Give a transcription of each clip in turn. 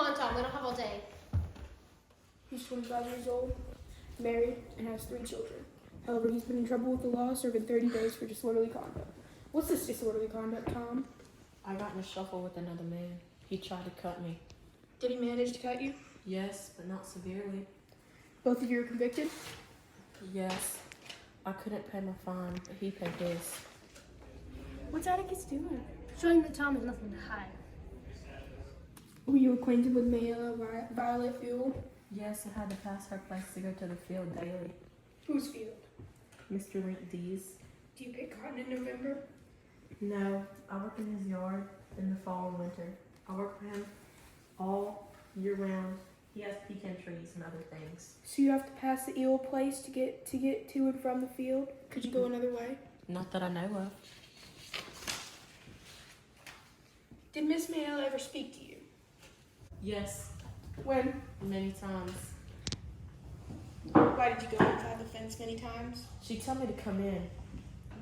on, Tom. We don't have all day. He's 25 years old, married, and has 3 children. However, he's been in trouble with the law, serving 30 days for disorderly conduct. What's this disorderly conduct, Tom? I got in a shuffle with another man. He tried to cut me. Did he manage to cut you? Yes, but not severely. Both of you are convicted? Yes. I couldn't pay my fine, but he paid his. What's Atticus doing? Showing that Tom has nothing to hide. Were you acquainted with Mayla Violet Field? Yes, I had to pass her place to go to the field daily. Whose field? Mr. Link D's. Do you pick cotton in November? No, I work in his yard in the fall and winter. I work for him all year round. He has pecan trees and other things. So you have to pass the eel place to get to and from the field? Could you go another way? Not that I know of. Did Miss Mayla ever speak to you? Yes, When? many times. Why did you go inside the fence many times? She told me to come in,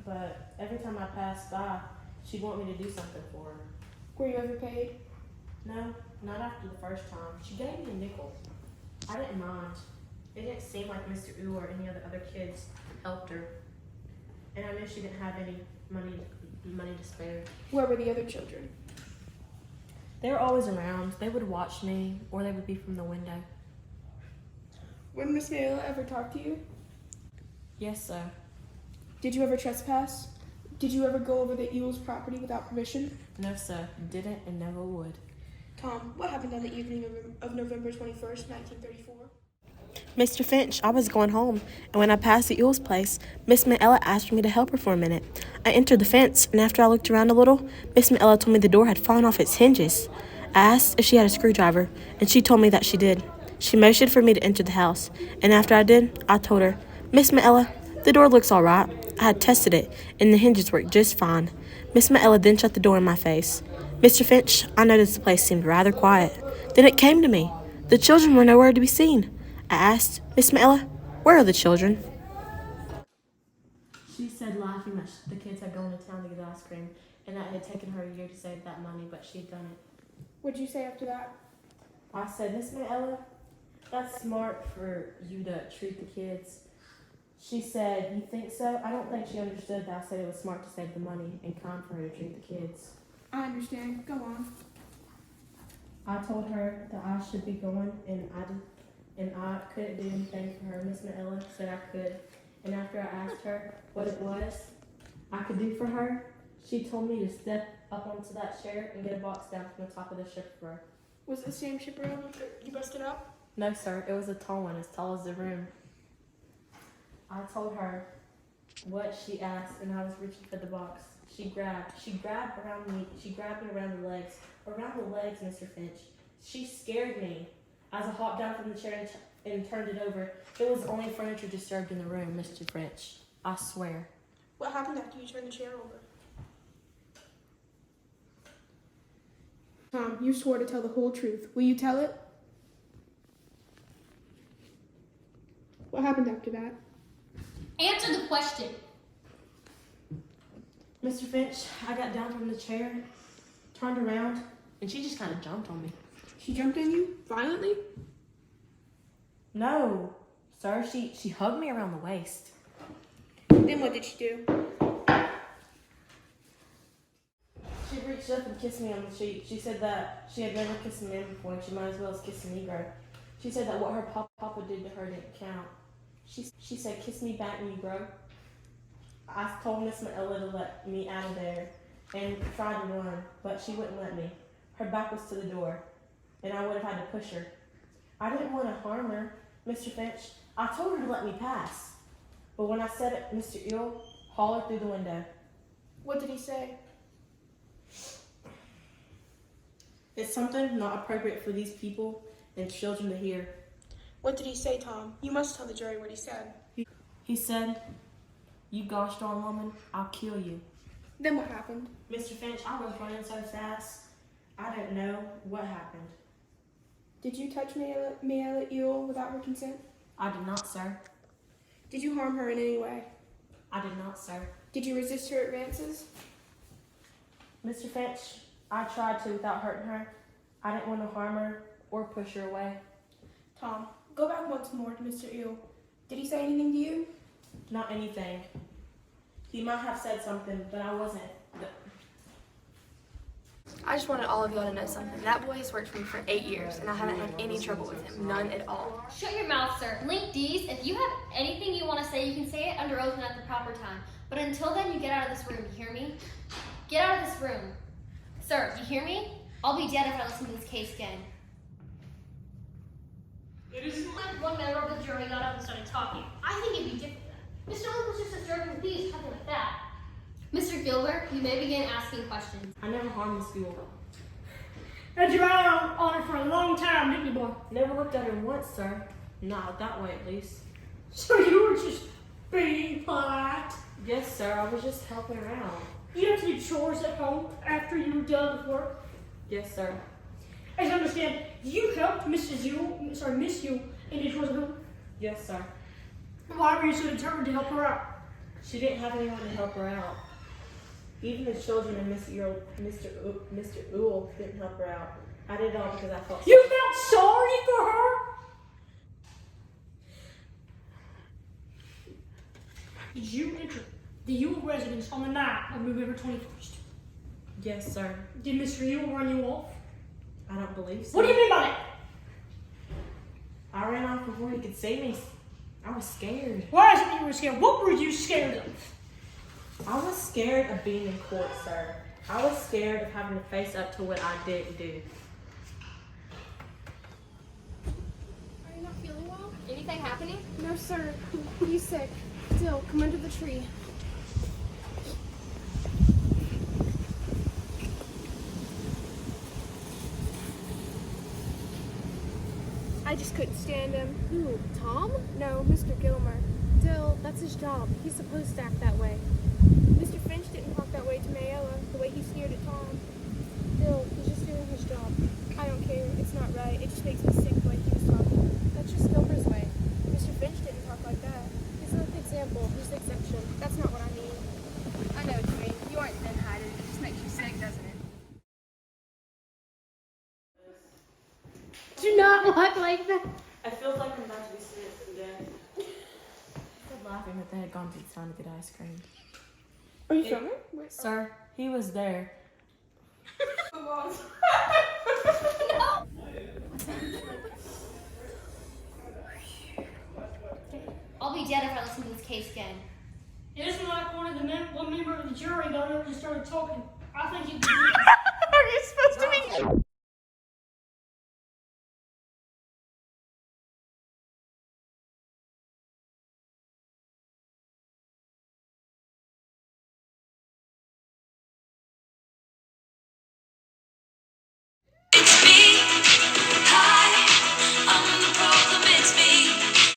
but every time I passed by, she'd want me to do something for her. Were you ever paid? No, not after the first time. She gave me a nickel. I didn't mind. It didn't seem like Mr. U or any of the other kids helped her. And I knew she didn't have any money to spare. Where were the other children? They were always around. They would watch me, or they would be from the window. Would Miss Mayla ever talk to you? Yes, sir. Did you ever trespass? Did you ever go over the eel's property without permission? No, sir. Didn't and never would. Tom, what happened on the evening of November 21st, 1934? Mr. Finch, I was going home, and when I passed the Eul's place, Miss Manella asked me to help her for a minute. I entered the fence, and after I looked around a little, Miss Manella told me the door had fallen off its hinges. I asked if she had a screwdriver, and she told me that she did. She motioned for me to enter the house, and after I did, I told her, Miss Manella, the door looks all right. I had tested it, and the hinges worked just fine. Miss Manella then shut the door in my face. Mr. Finch, I noticed the place seemed rather quiet. Then it came to me. The children were nowhere to be seen. I asked, Miss Manella, where are the children? She said laughing that the kids had gone to town to get ice cream, and that it had taken her a year to save that money, but she had done it. What'd you say after that? I said, Miss Manella, that's smart for you to treat the kids. She said, you think so? I don't think she understood that I said it was smart to save the money and kind for her to treat the kids. I understand. Go on. I told her that I should be going, and I couldn't do anything for her. Miss Manella said I could, and after I asked her what it was I could do for her, she told me to step up onto that chair and get a box down from the top of the ship for her. Was it the same chaperone that you busted up? No, sir, it was a tall one, as tall as the room. I told her what she asked, and I was reaching for the box. She grabbed around me. She grabbed me around the legs, Mr. Finch. She scared me as I hopped down from the chair and turned it over. It was the only furniture disturbed in the room, Mr. Finch. I swear. What happened after you turned the chair over? Tom, you swore to tell the whole truth. Will you tell it? What happened after that? Answer the question. Mr. Finch, I got down from the chair, turned around, and she just kind of jumped on me. She jumped on you? Violently? No, sir, she hugged me around the waist. Then what did she do? She reached up and kissed me on the cheek. She said that she had never kissed a man before, and she might as well as kiss a Negro. She said that what her papa did to her didn't count. She said, kiss me back, Negro. I told Miss Manella to let me out of there and tried to run, but she wouldn't let me. Her back was to the door, and I would have had to push her. I didn't want to harm her, Mr. Finch. I told her to let me pass. But when I said it, Mr. Eel hollered through the window. What did he say? It's something not appropriate for these people and children to hear. What did he say, Tom? You must tell the jury what he said. He said, you gosh darn woman, I'll kill you. Then what happened? Mr. Finch, I was running so fast, I didn't know what happened. Did you touch Mayla Eel without her consent? I did not, sir. Did you harm her in any way? I did not, sir. Did you resist her advances? Mr. Finch, I tried to without hurting her. I didn't want to harm her, or push her away. Tom, go back once more to Mr. Eel. Did he say anything to you? Not anything. He might have said something, but I wasn't. I just wanted all of y'all to know something. That boy has worked for me for 8 years, and I haven't had any trouble with him. None at all. Shut your mouth, sir. Link D's, if you have anything you want to say, you can say it under oath and at the proper time. But until then, you get out of this room. You hear me? Get out of this room. Sir, you hear me? I'll be dead if I listen to this case again. It isn't like one member of the jury got up and started talking. I think it'd be different then. Mr. Link was just observing the thieves, something like that. Mr. Gilbert, you may begin asking questions. I never harmed Miss Buell. Had your eye on her for a long time, didn't you, boy? Never looked at her once, sir. Not that way, at least. So you were just being polite. Yes, sir. I was just helping her out. You have to do chores at home after you were done with work. Yes, sir. As I understand, you helped Miss Yule in the chores at home. Yes, sir. Why were you so determined to help her out? She didn't have anyone to help her out. Even the children and Mr. Uhl didn't help her out. I did it all because I felt You felt sorry for her? Did you enter the Yule residence on the night of November 21st? Yes, sir. Did Mr. Yule run you off? I don't believe so. What do you mean by that? I ran off before he could see me. I was scared. Why is it that you were scared? What were you scared of? I was scared of being in court, sir. I was scared of having to face up to what I didn't do. Are you not feeling well? Anything happening? No, sir. He's sick. Still, come under the tree. I just couldn't stand him. Who? Tom? No, Mr. Gilmer. Dill, that's his job. He's supposed to act that way. Mr. Finch didn't talk that way to Mayella, the way he sneered at Tom. Dill, he's just doing his job. I don't care. It's not right. It just makes me sick the way he was talking. That's just Gilmer's way. Mr. Finch didn't talk like that. He's not the example. He's the exception. That's not what I mean. I know what you mean. You aren't thin-hided. It just makes you sick, doesn't it? Do not look like that. I feel like I'm about to be sick to death. I was laughing that they had gone to the town to get ice cream. Are you filming? Sir, he was there. I'll be dead if I listen to this case again. It isn't like one member of the jury got up and started talking.